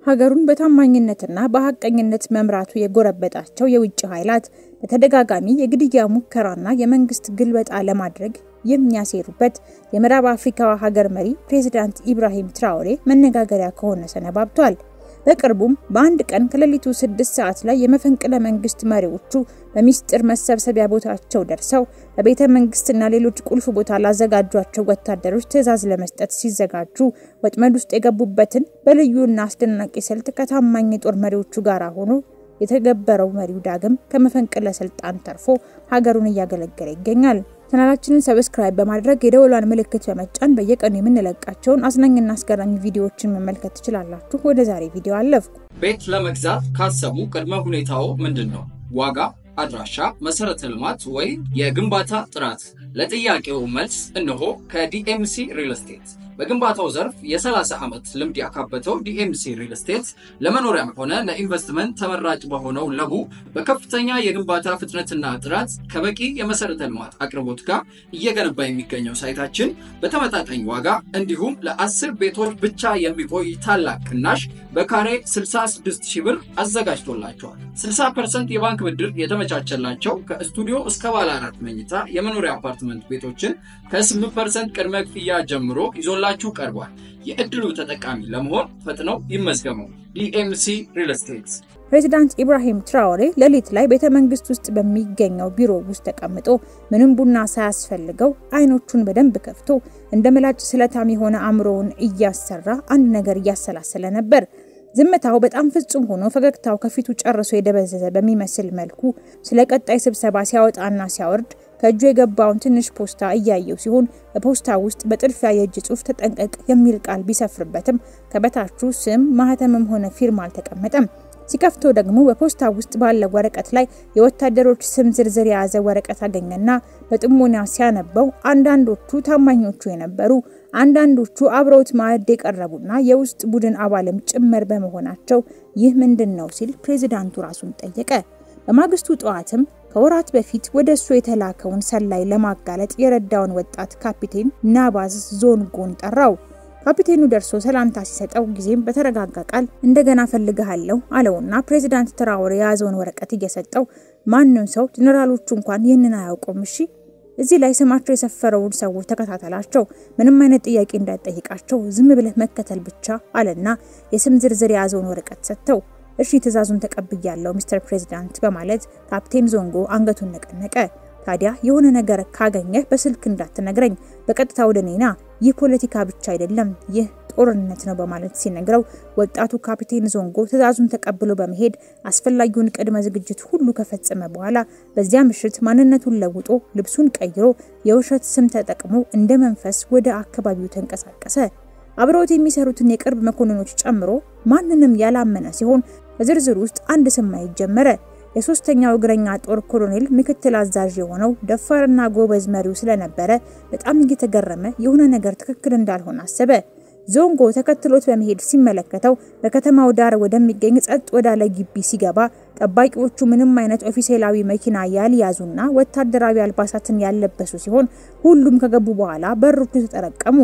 ሀገሩን በታማኝነትና በሐቀኝነት መምራቱ የጎረበጣቸው የውጭ ኃይላት በተደጋጋሚ የግድያ ሙከራና የመንግስት ግልበጣ ለማድረግ የሚያሴሩበት የምዕራብ አፍሪካው ሀገር መሪ ፕሬዝዳንት ኢብራሂም ትራኦሬ መነጋገሪያ ከሆነ ሰነባብቷል። በቅርቡም በአንድ ቀን ከሌሊቱ 6 ሰዓት ላይ የመፈንቅለ መንግስት መሪዎቹ በሚስጥር መሰብሰቢያ ቦታቸው ደርሰው በቤተ መንግስትና ሌሎች ቁልፍ ቦታ ላዘጋጇቸው ወታደሮች ትዕዛዝ ለመስጠት ሲዘጋጁ ወጥመድ ውስጥ የገቡበትን በልዩና አስደናቂ ስልት ከታማኝ ጦር መሪዎቹ ጋር ሆኖ የተገበረው መሪው ዳግም ከመፈንቅለ ስልጣን ተርፎ ሀገሩን እያገለገለ ይገኛል። ቻናላችንን ሰብስክራይብ በማድረግ የደወሏን ምልክት በመጫን በየቀኑ የምንለቃቸውን አዝናኝና አስገራሚ ቪዲዮዎችን መመልከት ትችላላችሁ። ወደ ዛሬ ቪዲዮ አለፍኩ። ቤት ለመግዛት ካሰቡ ቅድመ ሁኔታው ምንድነው? ዋጋ፣ አድራሻ፣ መሰረተ ልማት ወይ የግንባታ ጥራት? ለጥያቄው መልስ እነሆ ከዲኤምሲ ሪል ስቴት። በግንባታው ዘርፍ የ30 ዓመት ልምድ ያካበተው ዲኤምሲ ሪል ስቴት ለመኖሪያም ሆነ ለኢንቨስትመንት ተመራጭ በሆነው ለቡ በከፍተኛ የግንባታ ፍጥነትና ጥራት ከበቂ የመሰረተ ልማት አቅርቦት ጋር እየገነባ የሚገኘው ሳይታችን በተመጣጣኝ ዋጋ እንዲሁም ለ10 ቤቶች ብቻ የሚቆይ ታላቅ ቅናሽ በካሬ 66000 ብር አዘጋጅቶላቸዋል። 60% የባንክ ብድር የተመቻቸላቸው ከስቱዲዮ እስከ ባለ 4 መኝታ የመኖሪያ አፓርትመንት ቤቶችን ከ8% ቅድመ ክፍያ ጀምሮ ይዞላችሁ ቀርቧል። የእድሉ ተጠቃሚ ለመሆን ፈጥነው ይመዝገቡ። ዲኤምሲ ሪል ስቴት። ፕሬዝዳንት ኢብራሂም ትራኦሬ ሌሊት ላይ ቤተ መንግስት ውስጥ በሚገኘው ቢሮ ውስጥ ተቀምጦ ምንም ቡና ሳያስፈልገው አይኖቹን በደንብ ከፍቶ እንደመላጭ ስለታም የሆነ አምሮውን እያሰራ አንድ ነገር እያሰላሰለ ነበር። ዝምታው በጣም ፍጹም ሆኖ ፈገግታው ከፊቱ ጨርሶ የደበዘዘ በሚመስል መልኩ ስለ ቀጣይ ስብሰባ ሲያወጣና ሲያወርድ ከእጁ የገባውን ትንሽ ፖስታ እያየው ሲሆን በፖስታው ውስጥ በጥልፊያ የእጅ ጽሑፍ ተጠንቀቅ የሚል ቃል ቢሰፍርበትም ከበታቹ ስም ማህተምም ሆነ ፊርማ አልተቀመጠም። ሲከፍተው ደግሞ በፖስታው ውስጥ ባለ ወረቀት ላይ የወታደሮች ስም ዝርዝር የያዘ ወረቀት አገኘና በጥሞና ሲያነበው አንዳንዶቹ ታማኞቹ የነበሩ አንዳንዶቹ አብረውት ማዕድ የቀረቡና የውስጥ ቡድን አባልም ጭምር በመሆናቸው ይህ ምንድነው ሲል ፕሬዝዳንቱ ራሱን ጠየቀ። በማግስቱ ጠዋትም ከወራት በፊት ወደሱ የተላከውን ሰላይ ለማጋለጥ የረዳውን ወጣት ካፒቴን ናባዝ ዞንጎን ጠራው። ካፒቴኑ ደርሶ ሰላምታ ሲሰጠው ጊዜም በተረጋጋ ቃል እንደገና ፈልግሃለሁ አለውና ፕሬዝዳንት ትራኦሬ ያዘውን ወረቀት እየሰጠው ማንንም ሰው ጀነራሎቹ እንኳን ይህንን አያውቁም፣ እሺ እዚህ ላይ ስማቸው የሰፈረውን ሰዎች ተከታተላቸው፣ ምንም አይነት ጥያቄ እንዳይጠይቃቸው ዝም ብለህ መከተል ብቻ አለና የስም ዝርዝር ያዘውን ወረቀት ሰጠው። እሺ ትዕዛዙን ተቀብያለሁ ሚስተር ፕሬዝዳንት በማለት ካፕቴን ዞንጎ አንገቱን ነቀነቀ። ታዲያ የሆነ ነገር ካገኘህ በስልክ እንዳትነግረኝ፣ በቀጥታ ወደኔና ይህ ፖለቲካ ብቻ አይደለም ይህ ጦርነት ነው በማለት ሲነግረው ወጣቱ ካፒቴን ዞንጎ ትዕዛዙን ተቀብሎ በመሄድ አስፈላጊውን ቅድመ ዝግጅት ሁሉ ከፈጸመ በኋላ በዚያ ምሽት ማንነቱን ለውጦ ልብሱን ቀይሮ የውሸት ስም ተጠቅሞ እንደ መንፈስ ወደ አካባቢው ተንቀሳቀሰ። አብረውት የሚሰሩትን የቅርብ መኮንኖች ጨምሮ ማንንም ያላመነ ሲሆን በዝርዝር ውስጥ አንድ ስም ማየት ጀመረ። የሶስተኛው እግረኛ ጦር ኮሎኔል ምክትል አዛዥ የሆነው ደፋርና ጎበዝ መሪው ስለነበረ በጣም እየተገረመ የሆነ ነገር ትክክል እንዳልሆነ አሰበ። ዞንጎ ተከትሎት በመሄድ ሲመለከተው በከተማው ዳር ወደሚገኝ ጸጥ ወዳለ ግቢ ሲገባ ጠባቂዎቹ ምንም አይነት ኦፊሴላዊ መኪና ያልያዙና ወታደራዊ አልባሳትን ያለበሱ ሲሆን ሁሉም ከገቡ በኋላ በሮቹ ተጠረቀሙ።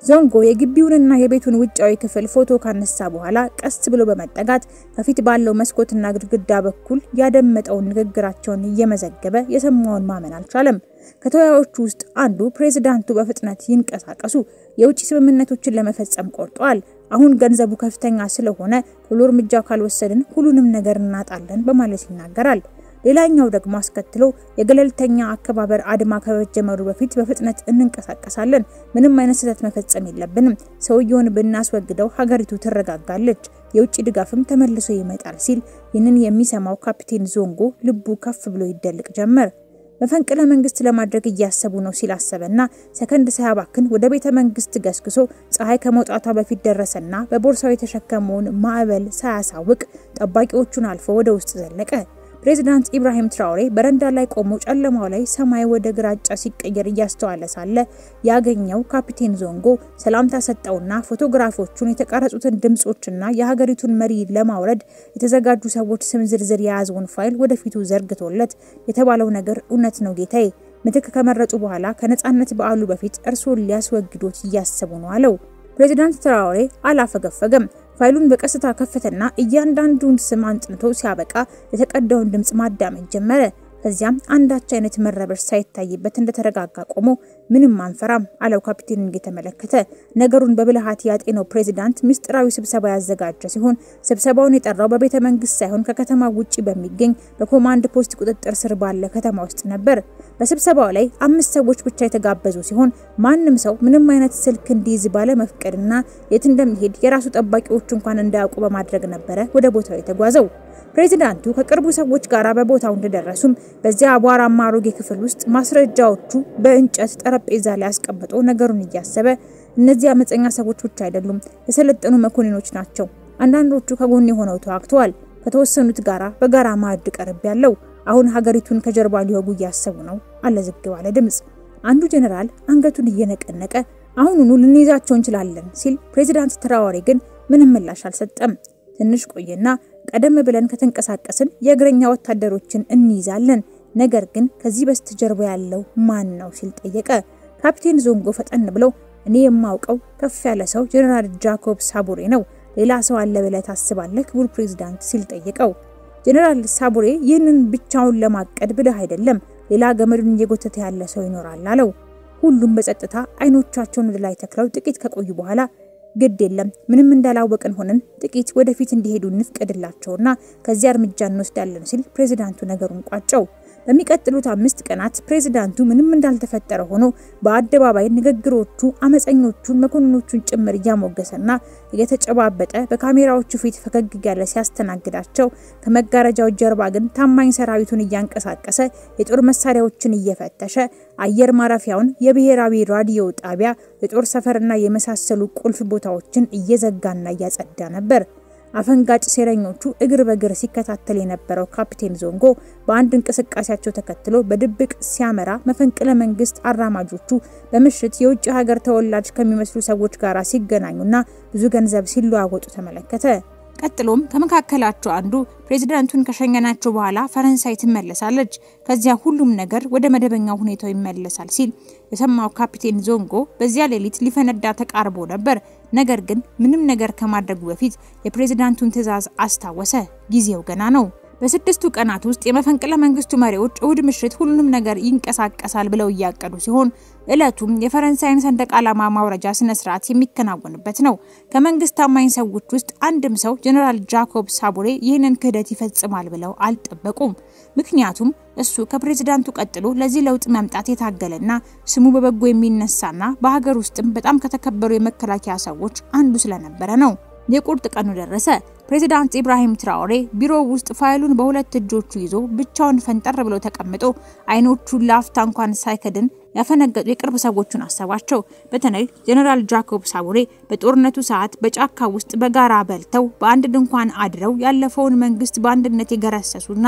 ዞንጎ የግቢውንና የቤቱን ውጫዊ ክፍል ፎቶ ካነሳ በኋላ ቀስ ብሎ በመጠጋት ከፊት ባለው መስኮትና ግድግዳ በኩል ያደመጠውን ንግግራቸውን እየመዘገበ የሰማውን ማመን አልቻለም። ከተወያዮቹ ውስጥ አንዱ ፕሬዝዳንቱ በፍጥነት ይንቀሳቀሱ የውጭ ስምምነቶችን ለመፈጸም ቆርጧል፣ አሁን ገንዘቡ ከፍተኛ ስለሆነ ቶሎ እርምጃ ካልወሰድን ሁሉንም ነገር እናጣለን በማለት ይናገራል። ሌላኛው ደግሞ አስከትሎ የገለልተኛ አከባበር አድማ ከመጀመሩ በፊት በፍጥነት እንንቀሳቀሳለን፣ ምንም አይነት ስህተት መፈጸም የለብንም፣ ሰውየውን ብናስወግደው ሀገሪቱ ትረጋጋለች፣ የውጭ ድጋፍም ተመልሶ ይመጣል ሲል ይህንን የሚሰማው ካፒቴን ዞንጎ ልቡ ከፍ ብሎ ይደልቅ ጀመር። መፈንቅለ መንግስት ለማድረግ እያሰቡ ነው ሲል አሰበና ሰከንድ ሳያባክን ወደ ቤተ መንግስት ገስግሶ ፀሐይ ከመውጣቷ በፊት ደረሰና በቦርሳው የተሸከመውን ማዕበል ሳያሳውቅ ጠባቂዎቹን አልፎ ወደ ውስጥ ዘለቀ። ፕሬዝዳንት ኢብራሂም ትራኦሬ በረንዳ ላይ ቆሞ ጨለማው ላይ ሰማይ ወደ ግራጫ ሲቀየር እያስተዋለ ሳለ ያገኘው ካፒቴን ዞንጎ ሰላምታ ሰጠውና ፎቶግራፎቹን የተቀረጹትን ድምጾችና የሀገሪቱን መሪ ለማውረድ የተዘጋጁ ሰዎች ስም ዝርዝር የያዘውን ፋይል ወደፊቱ ዘርግቶለት የተባለው ነገር እውነት ነው ጌታዬ፣ ምትክ ከመረጡ በኋላ ከነጻነት በዓሉ በፊት እርሶን ሊያስወግዱት እያሰቡ ነው አለው። ፕሬዝዳንት ትራኦሬ አላፈገፈገም። ፋይሉን በቀስታ ከፈተና እያንዳንዱን ስም አንጥንቶ ሲያበቃ የተቀዳውን ድምጽ ማዳመጥ ጀመረ። ከዚያም አንዳች አይነት መረበሽ ሳይታይበት እንደተረጋጋ ቆሞ ምንም አንፈራም አለው ካፒቴን እየተመለከተ። ነገሩን በብልሃት ያጤነው ፕሬዝዳንት ምስጢራዊ ስብሰባ ያዘጋጀ ሲሆን ስብሰባውን የጠራው በቤተ መንግስት ሳይሆን ከከተማ ውጪ በሚገኝ በኮማንድ ፖስት ቁጥጥር ስር ባለ ከተማ ውስጥ ነበር። በስብሰባው ላይ 5 ሰዎች ብቻ የተጋበዙ ሲሆን ማንም ሰው ምንም አይነት ስልክ እንዲይዝ ባለ መፍቀድና የት እንደሚሄድ የራሱ ጠባቂዎች እንኳን እንዳያውቁ በማድረግ ነበር ወደ ቦታው የተጓዘው። ፕሬዝዳንቱ ከቅርቡ ሰዎች ጋር በቦታው እንደደረሱም በዚያ አቧራማ አሮጌ ክፍል ውስጥ ማስረጃዎቹ በእንጨት ጠረጴዛ ላይ አስቀምጦ ነገሩን እያሰበ እነዚህ አመፀኛ ሰዎች ብቻ አይደሉም፣ የሰለጠኑ መኮንኖች ናቸው። አንዳንዶቹ ከጎን ሆነው ተዋግተዋል። ከተወሰኑት ጋራ በጋራ ማዕድ ቀርብ ያለው አሁን ሀገሪቱን ከጀርባ ሊወጉ እያሰቡ ነው አለ ዝግ ባለ ድምጽ። አንዱ ጀነራል አንገቱን እየነቀነቀ አሁኑኑ ልንይዛቸው እንችላለን ሲል፣ ፕሬዝዳንት ትራኦሬ ግን ምንም ምላሽ አልሰጠም። ትንሽ ቆየና ቀደም ብለን ከተንቀሳቀስን የእግረኛ ወታደሮችን እንይዛለን፣ ነገር ግን ከዚህ በስተጀርባ ያለው ማን ነው ሲል ጠየቀ። ካፒቴን ዞንጎ ፈጠን ብሎ እኔ የማውቀው ከፍ ያለ ሰው ጀነራል ጃኮብ ሳቡሬ ነው፣ ሌላ ሰው አለ ብለህ ታስባለህ ክቡር ፕሬዝዳንት ሲል ጠየቀው። ጀነራል ሳቡሬ ይህንን ብቻውን ለማቀድ ብለህ አይደለም፣ ሌላ ገመዱን እየጎተተ ያለ ሰው ይኖራል አለው። ሁሉም በጸጥታ አይኖቻቸውን ወደ ላይ ተክለው ጥቂት ከቆዩ በኋላ ግድ የለም ምንም እንዳላወቀን ሆነን ጥቂት ወደፊት እንዲሄዱ እንፍቀድላቸውና ከዚያ እርምጃ እንወስዳለን ሲል ፕሬዝዳንቱ ነገሩን ቋጨው። በሚቀጥሉት 5 ቀናት ፕሬዝዳንቱ ምንም እንዳልተፈጠረ ሆኖ በአደባባይ ንግግሮቹ አመፀኞቹን መኮንኖቹን ጭምር እያሞገሰና እየተጨባበጠ በካሜራዎቹ ፊት ፈገግ ያለ ሲያስተናግዳቸው፣ ከመጋረጃው ጀርባ ግን ታማኝ ሰራዊቱን እያንቀሳቀሰ የጦር መሳሪያዎችን እየፈተሸ አየር ማረፊያውን፣ የብሔራዊ ራዲዮ ጣቢያ፣ የጦር ሰፈርና የመሳሰሉ ቁልፍ ቦታዎችን እየዘጋና እያጸዳ ነበር። አፈንጋጭ ሴረኞቹ እግር በእግር ሲከታተል የነበረው ካፒቴን ዞንጎ በአንድ እንቅስቃሴያቸው ተከትሎ በድብቅ ሲያመራ መፈንቅለ መንግስት አራማጆቹ በምሽት የውጭ ሀገር ተወላጅ ከሚመስሉ ሰዎች ጋር ሲገናኙና ብዙ ገንዘብ ሲለዋወጡ ተመለከተ። ቀጥሎም ከመካከላቸው አንዱ ፕሬዝዳንቱን ከሸኘናቸው በኋላ ፈረንሳይ ትመለሳለች፣ ከዚያ ሁሉም ነገር ወደ መደበኛው ሁኔታው ይመለሳል ሲል የሰማው ካፒቴን ዞንጎ በዚያ ሌሊት ሊፈነዳ ተቃርቦ ነበር። ነገር ግን ምንም ነገር ከማድረጉ በፊት የፕሬዝዳንቱን ትዕዛዝ አስታወሰ። ጊዜው ገና ነው። በስድስቱ ቀናት ውስጥ የመፈንቅለ መንግስቱ መሪዎች እሁድ ምሽት ሁሉንም ነገር ይንቀሳቀሳል ብለው ያቀዱ ሲሆን እለቱም የፈረንሳይን ሰንደቅ ዓላማ ማውረጃ ስነ ስርዓት የሚከናወንበት ነው። ከመንግስት ታማኝ ሰዎች ውስጥ አንድም ሰው ጀነራል ጃኮብ ሳቡሬ ይህንን ክህደት ይፈጽማል ብለው አልጠበቁም። ምክንያቱም እሱ ከፕሬዝዳንቱ ቀጥሎ ለዚህ ለውጥ መምጣት የታገለና ስሙ በበጎ የሚነሳና በሀገር ውስጥም በጣም ከተከበሩ የመከላከያ ሰዎች አንዱ ስለነበረ ነው። የቁርጥ ቀኑ ደረሰ። ፕሬዝዳንት ኢብራሂም ትራኦሬ ቢሮ ውስጥ ፋይሉን በሁለት እጆቹ ይዞ ብቻውን ፈንጠር ብሎ ተቀምጦ አይኖቹን ላፍታ እንኳን ሳይከድን ያፈነገጡ የቅርብ ሰዎችን አሰባቸው። በተለይ ጀነራል ጃኮብ ሳቡሬ በጦርነቱ ሰዓት በጫካ ውስጥ በጋራ በልተው በአንድ ድንኳን አድረው ያለፈውን መንግስት በአንድነት የገረሰሱና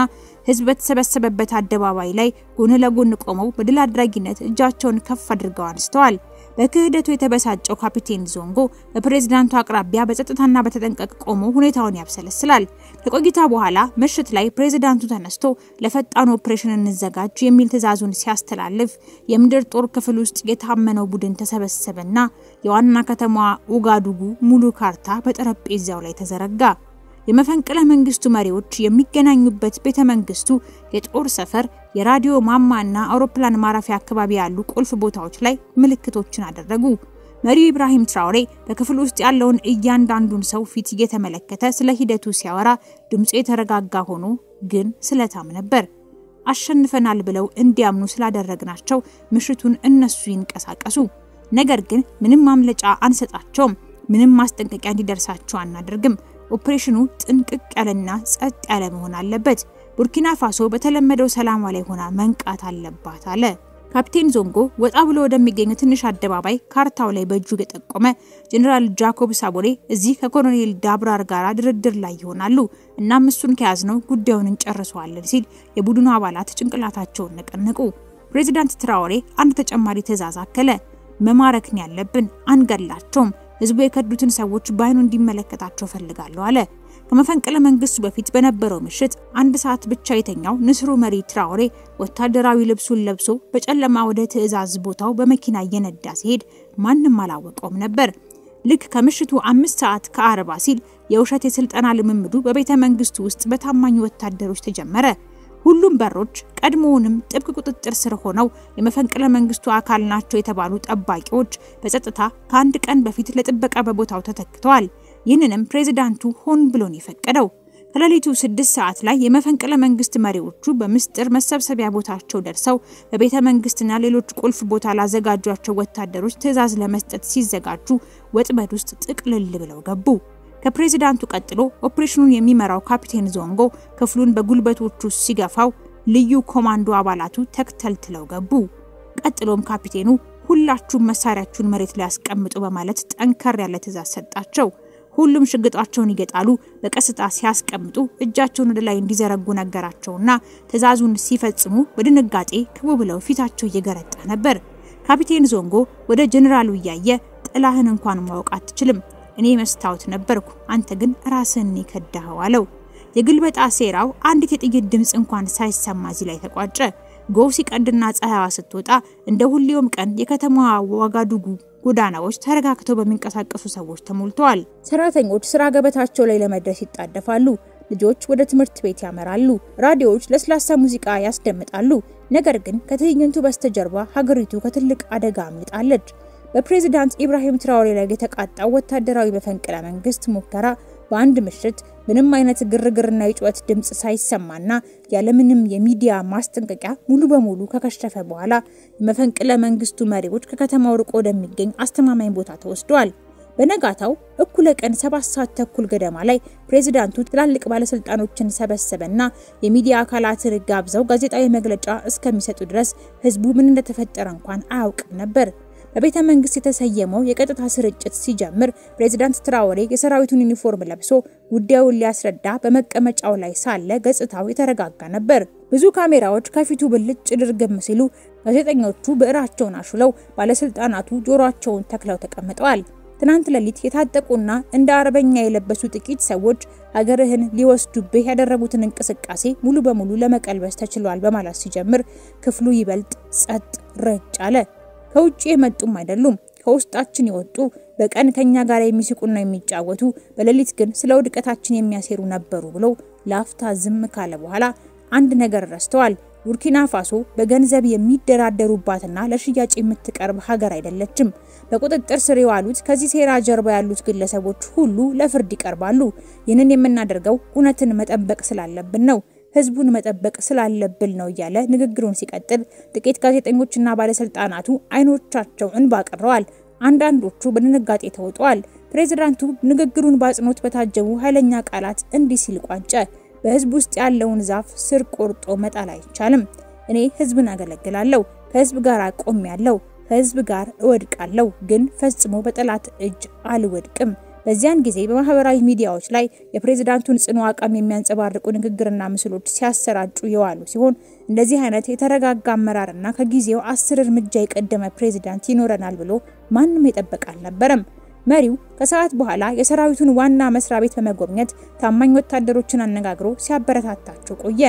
ህዝብ በተሰበሰበበት አደባባይ ላይ ጎን ለጎን ቆመው በድል አድራጊነት እጃቸውን ከፍ አድርገው አንስተዋል። በክህደቱ የተበሳጨው ካፒቴን ዞንጎ በፕሬዝዳንቱ አቅራቢያ በጸጥታና በተጠንቀቅ ቆሞ ሁኔታውን ያብሰለስላል። ከቆይታ በኋላ ምሽት ላይ ፕሬዝዳንቱ ተነስቶ ለፈጣን ኦፕሬሽን እንዘጋጅ የሚል ትዕዛዙን ሲያስተላልፍ የምድር ጦር ክፍል ውስጥ የታመነው ቡድን ተሰበሰበና የዋና ከተማዋ ኡጋዱጉ ሙሉ ካርታ በጠረጴዛው ላይ ተዘረጋ። የመፈንቅለ መንግስቱ መሪዎች የሚገናኙበት ቤተ መንግስቱ፣ የጦር ሰፈር፣ የራዲዮ ማማና አውሮፕላን ማረፊያ አካባቢ ያሉ ቁልፍ ቦታዎች ላይ ምልክቶችን አደረጉ። መሪው ኢብራሂም ትራኦሬ በክፍል ውስጥ ያለውን እያንዳንዱን ሰው ፊት እየተመለከተ ስለ ሂደቱ ሲያወራ ድምጹ የተረጋጋ ሆኖ ግን ስለታም ነበር። አሸንፈናል ብለው እንዲያምኑ ስላደረግናቸው ምሽቱን እነሱ ይንቀሳቀሱ፣ ነገር ግን ምንም ማምለጫ አንሰጣቸውም፣ ምንም ማስጠንቀቂያ እንዲደርሳቸው አናደርግም። ኦፕሬሽኑ ጥንቅቅ ያለና ጸጥ ያለ መሆን አለበት። ቡርኪና ፋሶ በተለመደው ሰላም ላይ ሆና መንቃት አለባት አለ። ካፒቴን ዞንጎ ወጣ ብሎ ወደሚገኝ ትንሽ አደባባይ ካርታው ላይ በእጁ ገጠቆመ። ጀነራል ጃኮብ ሳቡሬ እዚህ ከኮሎኔል ዳብራር ጋር ድርድር ላይ ይሆናሉ እና እሱን ከያዝነው ጉዳዩን እንጨርሰዋለን ሲል የቡድኑ አባላት ጭንቅላታቸውን ነቀነቁ። ፕሬዝዳንት ትራኦሬ አንድ ተጨማሪ ትዕዛዝ አከለ። መማረክን ያለብን አንገላቸውም፣ ህዝቡ የከዱትን ሰዎች ባይኑ እንዲመለከታቸው ፈልጋለሁ አለ። ከመፈንቅለ መንግስቱ በፊት በነበረው ምሽት 1 ሰዓት ብቻ የተኛው ንስሩ መሪ ትራኦሬ ወታደራዊ ልብሱን ለብሶ በጨለማ ወደ ትዕዛዝ ቦታው በመኪና እየነዳ ሲሄድ ማንንም አላወቀውም ነበር። ልክ ከምሽቱ 5 ሰዓት ከ40 ሲል የውሸት የስልጠና ልምምዱ በቤተ መንግስቱ ውስጥ በታማኝ ወታደሮች ተጀመረ። ሁሉም በሮች ቀድሞውንም ጥብቅ ቁጥጥር ስር ሆነው የመፈንቅለ መንግስቱ አካል ናቸው የተባሉ ጠባቂዎች በጸጥታ ከአንድ ቀን በፊት ለጥበቃ በቦታው ተተክተዋል። ይህንንም ፕሬዝዳንቱ ሆን ብሎን የፈቀደው። ከሌሊቱ 6 ሰዓት ላይ የመፈንቅለ መንግስት መሪዎቹ በምስጥር መሰብሰቢያ ቦታቸው ደርሰው በቤተ መንግስትና ሌሎች ቁልፍ ቦታ ላዘጋጇቸው ወታደሮች ትዕዛዝ ለመስጠት ሲዘጋጁ ወጥመድ ውስጥ ጥቅልል ብለው ገቡ። ከፕሬዝዳንቱ ቀጥሎ ኦፕሬሽኑን የሚመራው ካፒቴን ዞንጎ ክፍሉን በጉልበቶቹ ሲገፋው ልዩ ኮማንዶ አባላቱ ተከታትለው ገቡ። ቀጥሎም ካፒቴኑ ሁላችሁም መሳሪያችሁን መሬት ላይ አስቀምጡ በማለት ጠንከር ያለ ትዕዛዝ ሰጣቸው። ሁሉም ሽግጣቸውን ይገጣሉ። በቀስታ ሲያስቀምጡ እጃቸውን ወደ ላይ እንዲዘረጉ ነገራቸውና ትዕዛዙን ሲፈጽሙ በድንጋጤ ክቡ ብለው ፊታቸው እየገረጣ ነበር። ካፒቴን ዞንጎ ወደ ጀነራሉ ያየ ጥላህን እንኳን ማወቅ አትችልም፣ እኔ መስታወት ነበርኩ፣ አንተ ግን ራስህን ይከዳኸው አለው። የግልበጣ ሴራው አንዲት የጥይት ድምጽ እንኳን ሳይሰማ እዚህ ላይ ተቋጨ። ጎህ ሲቀድና ፀሐይዋ ስትወጣ እንደ ሁሌውም ቀን የከተማዋ ዋጋዱጉ ጎዳናዎች ተረጋግተው በሚንቀሳቀሱ ሰዎች ተሞልተዋል። ሰራተኞች ስራ ገበታቸው ላይ ለመድረስ ይጣደፋሉ። ልጆች ወደ ትምህርት ቤት ያመራሉ። ራዲዮዎች ለስላሳ ሙዚቃ ያስደምጣሉ። ነገር ግን ከትዕይንቱ በስተጀርባ ሀገሪቱ ከትልቅ አደጋ አምልጣለች። በፕሬዝዳንት ኢብራሂም ትራኦሬ ላይ የተቃጣው ወታደራዊ መፈንቅለ መንግስት ሙከራ በአንድ ምሽት ምንም አይነት ግርግርና የጩኸት ድምጽ ሳይሰማና ያለምንም የሚዲያ ማስጠንቀቂያ ሙሉ በሙሉ ከከሸፈ በኋላ የመፈንቅለ መንግስቱ መሪዎች ከከተማው ርቆ ወደሚገኝ አስተማማኝ ቦታ ተወስደዋል። በነጋታው እኩለ ቀን 7 ሰዓት ተኩል ገደማ ላይ ፕሬዝዳንቱ ትላልቅ ባለስልጣኖችን ሰበሰበና የሚዲያ አካላትን ጋብዘው ጋዜጣዊ መግለጫ እስከሚሰጡ ድረስ ህዝቡ ምን እንደተፈጠረ እንኳን አያውቅም ነበር። በቤተ መንግስት የተሰየመው የቀጥታ ስርጭት ሲጀምር ፕሬዝዳንት ትራኦሬ የሰራዊቱን ዩኒፎርም ለብሶ ጉዳዩን ሊያስረዳ በመቀመጫው ላይ ሳለ ገጽታው የተረጋጋ ነበር። ብዙ ካሜራዎች ከፊቱ ብልጭ ድርግም ሲሉ ጋዜጠኞቹ ብዕራቸውን አሹለው ባለስልጣናቱ ጆሮአቸውን ተክለው ተቀምጠዋል። ትናንት ሌሊት የታጠቁና እንደ አርበኛ የለበሱ ጥቂት ሰዎች ሀገርህን ሊወስዱብህ ያደረጉትን እንቅስቃሴ ሙሉ በሙሉ ለመቀልበስ ተችሏል በማለት ሲጀምር ክፍሉ ይበልጥ ጸጥ ረጭ አለ። ከውጪ የመጡም አይደሉም፣ ከውስጣችን የወጡ በቀን ከኛ ጋር የሚስቁና የሚጫወቱ በሌሊት ግን ስለ ውድቀታችን የሚያሴሩ ነበሩ ብለው ላፍታ ዝም ካለ በኋላ አንድ ነገር ረስተዋል። ቡርኪና ፋሶ በገንዘብ የሚደራደሩባትና ለሽያጭ የምትቀርብ ሀገር አይደለችም። በቁጥጥር ስር የዋሉት ከዚህ ሴራ ጀርባ ያሉት ግለሰቦች ሁሉ ለፍርድ ይቀርባሉ። ይህንን የምናደርገው እውነትን መጠበቅ ስላለብን ነው፣ ህዝቡን መጠበቅ ስላለብን ነው እያለ ንግግሩን ሲቀጥል ጥቂት ጋዜጠኞችና ባለስልጣናቱ አይኖቻቸው እንባ ቀረዋል። አንዳንዶቹ በድንጋጤ ተውጠዋል። ፕሬዝዳንቱ ንግግሩን በአጽንኦት በታጀቡ ኃይለኛ ቃላት እንዲህ ሲል ቋጨ። በህዝብ ውስጥ ያለውን ዛፍ ስር ቆርጦ መጣል አይቻልም። እኔ ህዝብን አገለግላለሁ፣ ከህዝብ ጋር ቆሜያለሁ፣ ከህዝብ ጋር እወድቃለሁ፣ ግን ፈጽሞ በጠላት እጅ አልወድቅም። በዚያን ጊዜ በማህበራዊ ሚዲያዎች ላይ የፕሬዝዳንቱን ጽኑ አቋም የሚያንጸባርቁ ንግግርና ምስሎች ሲያሰራጩ የዋሉ ሲሆን እንደዚህ አይነት የተረጋጋ አመራርና ከጊዜው 10 እርምጃ የቀደመ ፕሬዝዳንት ይኖረናል ብሎ ማንም የጠበቀ አልነበረም። መሪው ከሰዓት በኋላ የሰራዊቱን ዋና መስሪያ ቤት በመጎብኘት ታማኝ ወታደሮችን አነጋግሮ ሲያበረታታቸው ቆየ።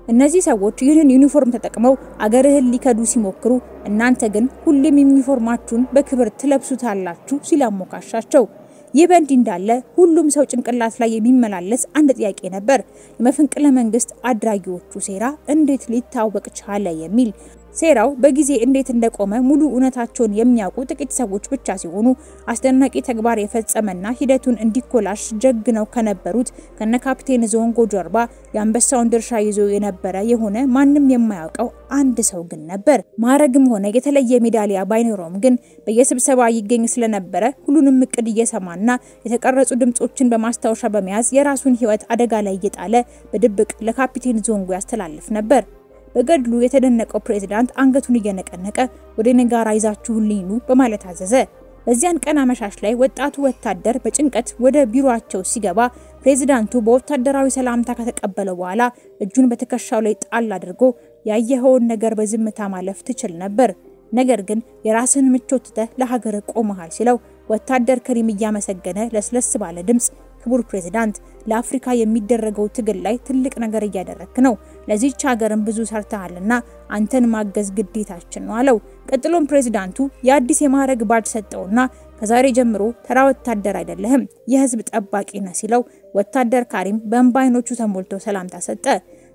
እነዚህ ሰዎች ይህንን ዩኒፎርም ተጠቅመው አገርህን ሊከዱ ሲሞክሩ እናንተ ግን ሁሌም ዩኒፎርማችሁን በክብር ትለብሱታላችሁ ሲላሞካሻቸው። ይህ በእንዲህ እንዳለ ሁሉም ሰው ጭንቅላት ላይ የሚመላለስ አንድ ጥያቄ ነበር። የመፈንቅለ መንግስት አድራጊዎቹ ሴራ እንዴት ሊታወቅ ቻለ የሚል። ሴራው በጊዜ እንዴት እንደቆመ ሙሉ እውነታቸውን የሚያውቁ ጥቂት ሰዎች ብቻ ሲሆኑ አስደናቂ ተግባር የፈጸመና ሂደቱን እንዲኮላሽ ጀግነው ከነበሩት ከነ ካፒቴን ዞንጎ ጀርባ የአንበሳውን ድርሻ ይዞ የነበረ የሆነ ማንም የማያውቀው አንድ ሰው ግን ነበር። ማረግም ሆነ የተለየ ሜዳሊያ ባይኖረውም ግን በየስብሰባ ይገኝ ስለነበረ ሁሉንም እቅድ እየሰማና የተቀረጹ ድምጾችን በማስታወሻ በመያዝ የራሱን ህይወት አደጋ ላይ እየጣለ በድብቅ ለካፒቴን ዞንጎ ያስተላልፍ ነበር። በገድሉ የተደነቀው ፕሬዝዳንት አንገቱን እየነቀነቀ ወደ ነጋራ ይዛችሁልኝ ኑ በማለት አዘዘ። በዚያን ቀን አመሻሽ ላይ ወጣቱ ወታደር በጭንቀት ወደ ቢሮአቸው ሲገባ ፕሬዝዳንቱ በወታደራዊ ሰላምታ ከተቀበለው በኋላ እጁን በትከሻው ላይ ጣል አድርጎ ያየኸውን ነገር በዝምታ ማለፍ ትችል ነበር፣ ነገር ግን የራስን ምቾት ትተህ ለሀገር ቆመሃል ሲለው ወታደር ከሪም እያመሰገነ ለስለስ ባለ ድምጽ ክቡር ፕሬዝዳንት ለአፍሪካ የሚደረገው ትግል ላይ ትልቅ ነገር እያደረክ ነው፣ ለዚህች ሀገርም ብዙ ሰርተሃልና አንተን ማገዝ ግዴታችን ነው አለው። ቀጥሎም ፕሬዝዳንቱ የአዲስ የማዕረግ ባጅ ሰጠውና ከዛሬ ጀምሮ ተራ ወታደር አይደለህም፣ የህዝብ ጠባቂ ነህ ሲለው ወታደር ካሪም በእንባይኖቹ ተሞልቶ ሰላምታ ሰጠ።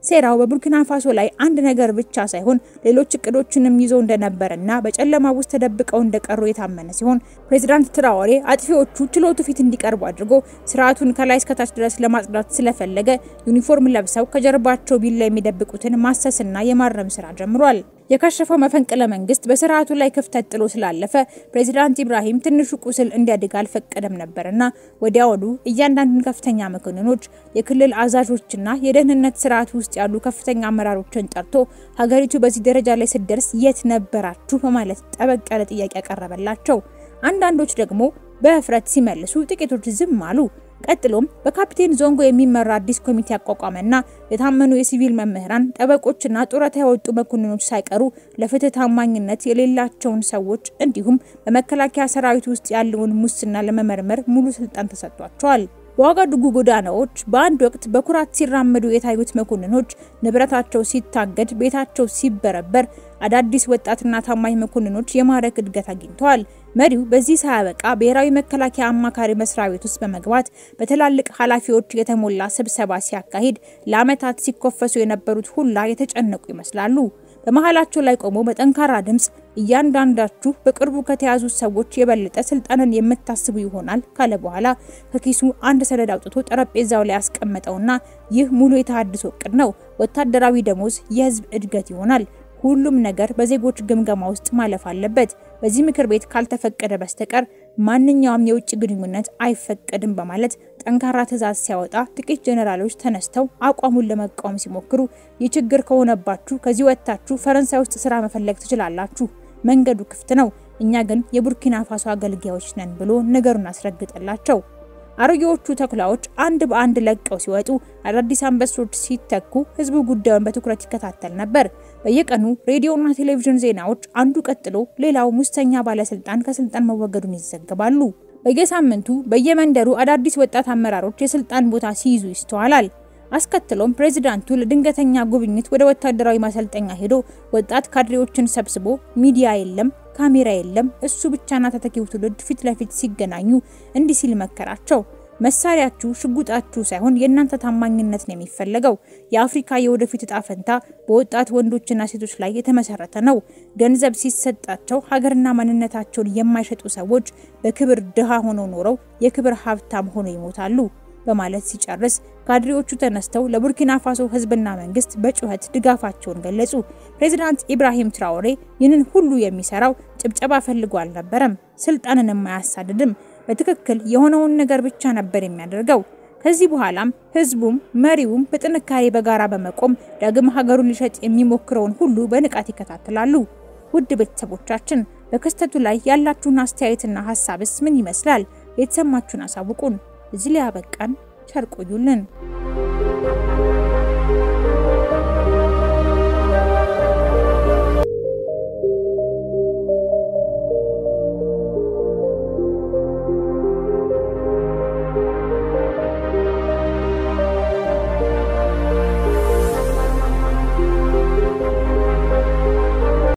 ሴራው በቡርኪና ፋሶ ላይ አንድ ነገር ብቻ ሳይሆን ሌሎች እቅዶችንም ይዞ እንደነበርና በጨለማ ውስጥ ተደብቀው እንደቀሩ የታመነ ሲሆን ፕሬዝዳንት ትራኦሬ አጥፊዎቹ ችሎቱ ፊት እንዲቀርቡ አድርጎ ስርዓቱን ከላይ እስከ ታች ድረስ ለማጽዳት ስለፈለገ ዩኒፎርም ለብሰው ከጀርባቸው ቢላ የሚደብቁትን ማሰስና የማረም ስራ ጀምሯል። የከሸፈው መፈንቅለ መንግስት በስርዓቱ ላይ ክፍተት ጥሎ ስላለፈ ፕሬዝዳንት ኢብራሂም ትንሹ ቁስል እንዲያድግ አልፈቀደም ነበርና ወዲያውኑ እያንዳንዱን ከፍተኛ መኮንኖች፣ የክልል አዛዦችና የደህንነት ስርዓት ውስጥ ያሉ ከፍተኛ አመራሮችን ጠርቶ ሀገሪቱ በዚህ ደረጃ ላይ ስትደርስ የት ነበራችሁ በማለት ጠበቅ ያለ ጥያቄ ያቀረበላቸው። አንዳንዶች ደግሞ በእፍረት ሲመልሱ፣ ጥቂቶች ዝም አሉ። ቀጥሎም በካፒቴን ዞንጎ የሚመራ አዲስ ኮሚቴ አቋቋመና የታመኑ የሲቪል መምህራን፣ ጠበቆችና ጡረታ ያወጡ መኮንኖች ሳይቀሩ ለፍትህ ታማኝነት የሌላቸውን ሰዎች እንዲሁም በመከላከያ ሰራዊት ውስጥ ያለውን ሙስና ለመመርመር ሙሉ ስልጣን ተሰጥቷቸዋል። በዋጋዱጉ ጎዳናዎች በአንድ ወቅት በኩራት ሲራመዱ የታዩት መኮንኖች ንብረታቸው ሲታገድ፣ ቤታቸው ሲበረበር፣ አዳዲስ ወጣትና ታማኝ መኮንኖች የማዕረግ እድገት አግኝተዋል። መሪው በዚህ ሳያበቃ ብሔራዊ መከላከያ አማካሪ መስሪያ ቤት ውስጥ በመግባት በትላልቅ ኃላፊዎች የተሞላ ስብሰባ ሲያካሂድ ለዓመታት ሲኮፈሱ የነበሩት ሁላ የተጨነቁ ይመስላሉ። በመሃላቸው ላይ ቆሞ በጠንካራ ድምጽ እያንዳንዳችሁ በቅርቡ ከተያዙ ሰዎች የበለጠ ስልጣንን የምታስቡ ይሆናል ካለ በኋላ ከኪሱ አንድ ሰነድ አውጥቶ ጠረጴዛው ላይ ያስቀመጠውና ይህ ሙሉ የተሃድሶ እቅድ ነው። ወታደራዊ ደሞዝ የህዝብ እድገት ይሆናል። ሁሉም ነገር በዜጎች ግምገማ ውስጥ ማለፍ አለበት። በዚህ ምክር ቤት ካልተፈቀደ በስተቀር ማንኛውም የውጭ ግንኙነት አይፈቀድም በማለት ጠንካራ ትዕዛዝ ሲያወጣ ጥቂት ጀነራሎች ተነስተው አቋሙን ለመቃወም ሲሞክሩ የችግር ከሆነባችሁ ከዚህ ወጣችሁ ፈረንሳይ ውስጥ ስራ መፈለግ ትችላላችሁ፣ መንገዱ ክፍት ነው፣ እኛ ግን የቡርኪና ፋሶ አገልጋዮች ነን ብሎ ነገሩን አስረግጠላቸው። አሮጌዎቹ ተኩላዎች አንድ በአንድ ለቀው ሲወጡ አዳዲስ አንበሶች ሲተኩ ህዝቡ ጉዳዩን በትኩረት ይከታተል ነበር። በየቀኑ ሬዲዮና ቴሌቪዥን ዜናዎች አንዱ ቀጥሎ ሌላው ሙስተኛ ባለስልጣን ከስልጣን መወገዱን ይዘገባሉ። በየሳምንቱ በየመንደሩ አዳዲስ ወጣት አመራሮች የስልጣን ቦታ ሲይዙ ይስተዋላል። አስከትሎም ፕሬዝዳንቱ ለድንገተኛ ጉብኝት ወደ ወታደራዊ ማሰልጠኛ ሄዶ ወጣት ካድሬዎችን ሰብስቦ ሚዲያ የለም፣ ካሜራ የለም፣ እሱ ብቻና ተተኪው ትውልድ ፊት ለፊት ሲገናኙ እንዲህ ሲል መከራቸው። መሳሪያችሁ ሽጉጣችሁ ሳይሆን የእናንተ ታማኝነት ነው የሚፈልገው። የአፍሪካ የወደፊት ዕጣ ፈንታ በወጣት ወንዶችና ሴቶች ላይ የተመሰረተ ነው። ገንዘብ ሲሰጣቸው ሀገርና ማንነታቸውን የማይሸጡ ሰዎች በክብር ድሃ ሆነው ኖረው የክብር ሀብታም ሆነው ይሞታሉ በማለት ሲጨርስ ካድሬዎቹ ተነስተው ለቡርኪና ፋሶ ህዝብና መንግስት በጩኸት ድጋፋቸውን ገለጹ። ፕሬዝዳንት ኢብራሂም ትራኦሬ ይህንን ሁሉ የሚሰራው ጭብጨባ ፈልጎ አልነበረም፣ ስልጣንንም አያሳድድም። በትክክል የሆነውን ነገር ብቻ ነበር የሚያደርገው። ከዚህ በኋላም ህዝቡም መሪውም በጥንካሬ በጋራ በመቆም ዳግም ሀገሩን ሊሸጥ የሚሞክረውን ሁሉ በንቃት ይከታተላሉ። ውድ ቤተሰቦቻችን በክስተቱ ላይ ያላችሁን አስተያየትና ሐሳብስ ምን ይመስላል? የተሰማችሁን አሳውቁን። እዚህ ላይ አበቃን። ቸር ቆዩልን።